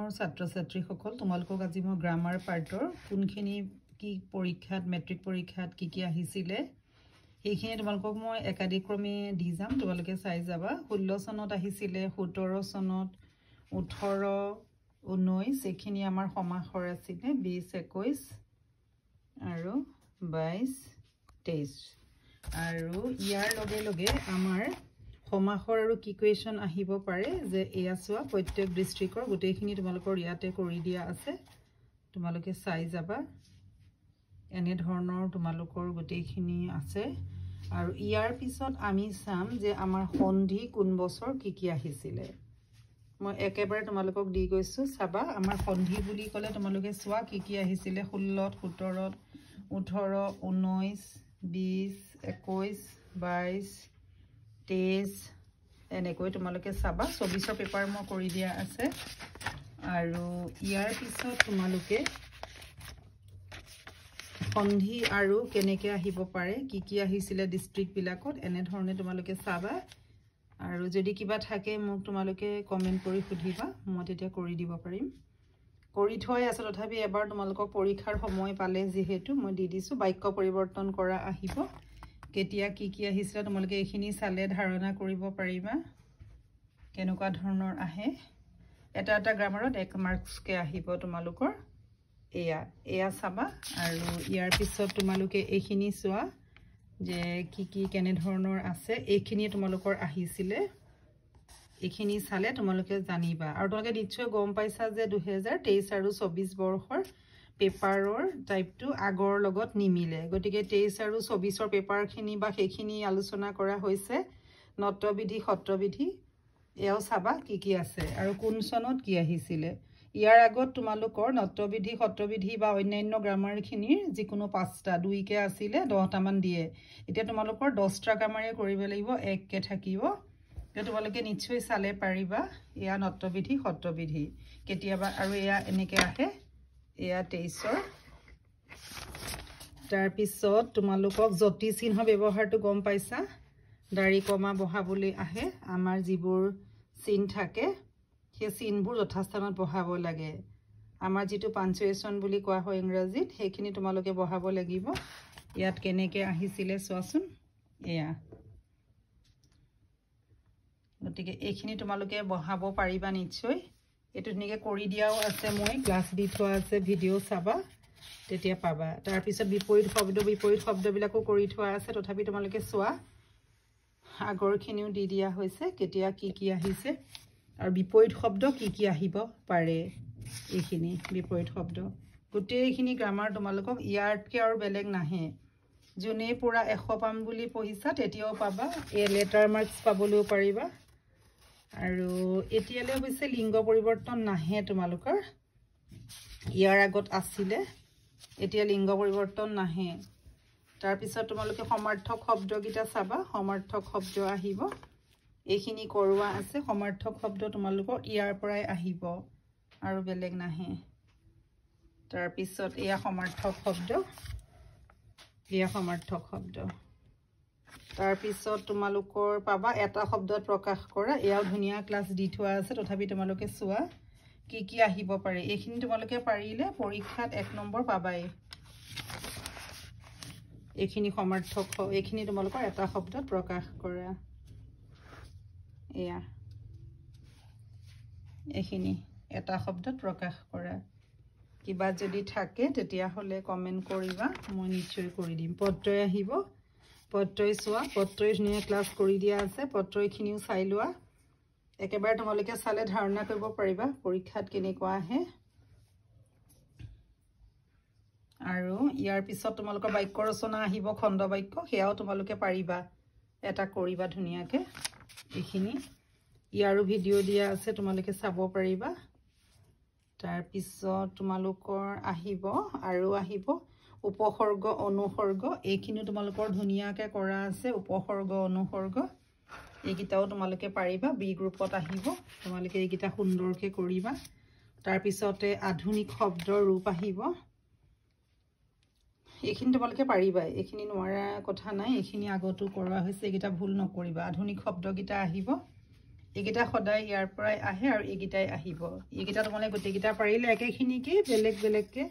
ছাত্ৰ ছাত্ৰীসকল তোমালোকক আজি মই গ্ৰামাৰ পাৰ্টৰ কোনখিনি কি পৰীক্ষাত মেট্ৰিক পৰীক্ষাত কি আহিছিলে সেইখিনি তোমালোকক মই একাদিক্ৰমে দি যাম তোমালোকে চাই যাবা 16 চনত আহিছিলে 17 চনত 18 19 এইখিনি আমাৰ সমাসৰ আছিলে 20 21 আৰু 22 23 আৰু ইয়াৰ লগে লগে আমাৰ সমাসৰ আৰু কি কুৱেশ্যন আহিব পাৰে যে এয়া চোৱা প্ৰত্যেক ডিস্ট্ৰিক্টৰ গোটেইখিনি তোমালোকৰ ইয়াতে কৰি দিয়া আছে তোমালোকে চাই যাবা এনে ধৰণৰ তোমালোকৰ গোটেইখিনি আছে আৰু ইয়াৰ পিছত আমি চাম যে আমাৰ সন্ধি কোন বছৰ কি আহিছিলে মই একেবাৰে তোমালোকক দি গৈছো চাবা আমাৰ সন্ধি বুলি ক'লে তোমালোকে চোৱা কি আহিছিলে 16 17 18 19 20 21 22 23 এনেকৈ তোমালোকে চাবা 24 পেপাৰ মই কৰি দিয়া আছে আৰু ইয়াৰ পিছত তোমালোকে সন্ধি আৰু কেনেকৈ আহিব পাৰে কি আহিছিলে ডিস্ট্ৰিক্ট বিলাকত এনে ধৰণে তোমালোকে চাবা আৰু যদি কিবা থাকে মোক তোমালোকে কমেন্ট কৰি সুধিবা মই তেতিয়া কৰি দিব পাৰিম কৰি থৈ আছে তথাপি এবাৰ তোমালোকক পৰীক্ষাৰ সময় পালে যেহেতু মই দি দিছো বাক্য পৰিৱৰ্তন কৰা আহিব কেতিয়া কি আহিছিল তোমালোকে এইখিনি চালে ধাৰণা কৰিব পাৰিবা কেনেকুৱা ধৰণৰ আহে এটা গ্ৰামাৰত 1 মাৰ্কস কে আহিব তোমালোকৰ এয়া চাবা আৰু ইয়াৰ পিছত তোমালোকে এইখিনি চোৱা যে কি কেনে ধৰণৰ আছে এইখিনি তোমালোকৰ আহিছিলে এইখিনি চালে তোমালোকে জানিবা আৰু তোমালোকে নিশ্চয় গম পাইছা যে 2023 আৰু 24 বৰ্ষৰ পেপাৰৰ টাইপটো আগৰ লগত নিমিলে গতিকে 23 আৰু 24 পেপাৰখিনি বা সেইখিনি আলোচনা কৰা হৈছে নট্যবিধি সত্ৰবিধি এও চাবা কি আছে আৰু কোন চনত কি আহিছিলে ইয়াৰ আগত তোমালোকৰ নট্যবিধি সত্ৰবিধি বা অন্যান্য গ্ৰামাৰখিনিৰ যিকোনো 5টা 2 কে আছিলে 10টা মান দিয়ে এতিয়া তোমালোকৰ 10টা গ্ৰামাৰে কৰিব লাগিব 1 কে থাকিব তোমালোকে নিশ্চয় চালে পাৰিবা এয়া নট্যবিধি সত্ৰবিধি কেতিয়াবা আৰু এয়া এনেকৈ আহে এয়া 23ৰ তাৰ পিছত তোমালোকক জ্যোতি চিহ্ন ব্যৱহাৰটো গম পাইছা দাৰি কমা বহাবলৈ আহে আমাৰ যিবোৰ চিহ্ন থাকে সেই চিহ্নবোৰ যথাস্থানত বহাব লাগে আমাৰ যেটো পাঞ্চুৱেশ্যন বুলি কোৱা হয় ইংৰাজীত সেইখিনি তোমালোকে বহাব লাগিব ইয়াত কেনেকৈ আহিছিলে চোৱাচোন এয়া গতিকে এইখিনি তোমালোকে বহাব পাৰিবা নিশ্চয় এটো ধুনীয়াকৈ কৰি দিয়াও আছে মই ক্লাছ দি থোৱা আছে ভিডিও চাবা তেতিয়া পাবা তাৰ পিছত বিপৰীত শব্দবিলাকো কৰি থোৱা আছে তথাপি তোমালোকে চোৱা আগৰখিনিও দি দিয়া হৈছে কেতিয়া কি আহিছে আৰু বিপৰীত শব্দ কি আহিব পাৰে এইখিনি বিপৰীত শব্দ গোটেইখিনি গ্ৰামাৰ তোমালোকক ইয়াতকৈ আৰু বেলেগ নাহে যোনে পুৰা 100 পাম বুলি পঢ়িছা তেতিয়াও পাবা এই লেটাৰ মাৰ্কস পাবলৈও পাৰিবা আৰু এতিয়ালৈ হৈছে লিংগ পৰিৱৰ্তন নাহে তোমালোকৰ ইয়াৰ আগত আছিলে এতিয়া লিংগ পৰিৱৰ্তন নাহে তাৰ পিছত তোমালোকে সমাৰ্থক শব্দগিটা চাবা সমাৰ্থক শব্দ আহিব এইখিনি কৰোৱা আছে সমাৰ্থক শব্দ তোমালোকৰ ইয়াৰ পৰাই আহিব আৰু বেলেগ নাহে তাৰ পিছত এয়া সমাৰ্থক শব্দ তাৰ পিছত তোমালোকৰ পাবা এটা শব্দত প্ৰকাশ কৰা এয়াও ধুনীয়া ক্লাছ দি থোৱা আছে তথাপি তোমালোকে চোৱা কি আহিব পাৰে এইখিনি তোমালোকে পাৰিলে পৰীক্ষাত 1 নম্বৰ পাবাই এইখিনি সমাৰ্থক এইখিনি তোমালোকৰ এটা শব্দত প্ৰকাশ কৰা এয়া এইখিনি এটা শব্দত প্ৰকাশ কৰা কিবা যদি থাকে তেতিয়া হলে কমেন্ট কৰিবা মই নিশ্চয় কৰি দিম পত্ৰই আহিব পত্ৰই চোৱা পত্ৰই ধুনীয়া ক্লাছ কৰি দিয়া আছে পত্ৰইখিনিও চাই লোৱা একেবাৰে তোমালোকে চালে ধাৰণা কৰিব পাৰিবা পৰীক্ষাত কেনেকুৱা আহে আৰু ইয়াৰ পিছত তোমালোকৰ বাক্য ৰচনা আহিব খণ্ড বাক্য সেয়াও তোমালোকে পাৰিবা এটা কৰিবা ধুনীয়াকে এইখিনি ইয়াৰো ভিডিও দিয়া আছে তোমালোকে চাব পাৰিবা তাৰ পিছত তোমালোকৰ আহিব আৰু আহিব উপসৰ্গ অনুসৰ্গ এইখিনি তোমালোকৰ ধুনীয়াকে কৰা আছে উপসৰ্গ অনুসৰ্গ এইকিটাও তোমালোকে পাৰিবা বি গ্ৰুপত আহিব তোমালোকে এইকিটা সুন্দৰকে কৰিবা তাৰ পিছতে আধুনিক শব্দৰ ৰূপ আহিব এইখিনি তোমালোকে পাৰিবা এইখিনি নোৱাৰা কথা নাই এইখিনি আগতো কৰা হৈছে এইকিটা ভুল নকৰিবা আধুনিক শব্দগিটা আহিব এইকেইটা সদায় ইয়াৰ পৰাই আহে আৰু এইকেইটাই আহিব এইকেইটা তোমালোকে গোটেইকেইটা পাৰিলে একেখিনিকে বেলেগ বেলেগকে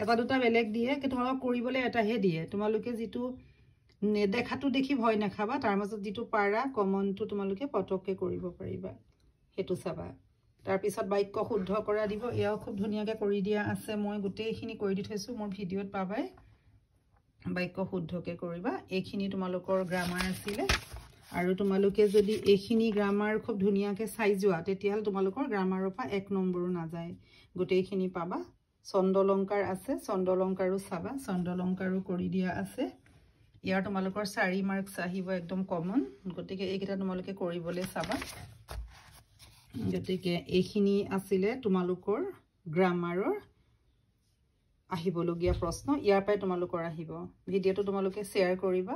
এটা দুটা বেলেগ দিয়ে তোমালোকক কৰিবলৈ এটাহে দিয়ে তোমালোকে যিটো নেদেখাটো দেখি ভয় নাখাবা তাৰ মাজত যিটো পাৰা কমনটো তোমালোকে পটককে কৰিব পাৰিবা হেতু চাবা তাৰ পিছত বাক্য শুদ্ধ কৰা দিব এয়াও খুব ধুনীয়াকৈ কৰি দিয়া আছে মই গোটেইখিনি কৰি দি থৈছো মোৰ ভিডিঅ'ত পাবাই বাক্য শুদ্ধকে কৰিবা এইখিনি তোমালোকৰ গ্ৰামাৰ আছিল আৰু তোমালোকে যদি এইখিনি গ্ৰামাৰ খুব ধুনীয়াকৈ চাই যোৱা তেতিয়াহ'লে তোমালোকৰ গ্ৰামাৰৰ পৰা 1 নম্বৰো নাযায় গোটেইখিনি পাবা ছন্দলংকাৰ আছে ছন্দলংকাৰো চাবা ছন্দলংকাৰো কৰি দিয়া আছে ইয়াৰ তোমালোকৰ 4 মাৰ্কস আহিব একদম কমন গতিকে এইকেইটা তোমালোকে কৰিবলৈ চাবা গতিকে এইখিনি আছিল তোমালোকৰ গ্ৰামাৰৰ আহিবলগীয়া প্ৰশ্ন ইয়াৰ পৰাই তোমালোকৰ আহিব ভিডিঅ'টো তোমালোকে শ্বেয়াৰ কৰিবা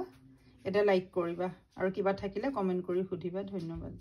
এটা লাইক কৰিবা আৰু কিবা থাকিলে কমেন্ট কৰি সুধিবা ধন্যবাদ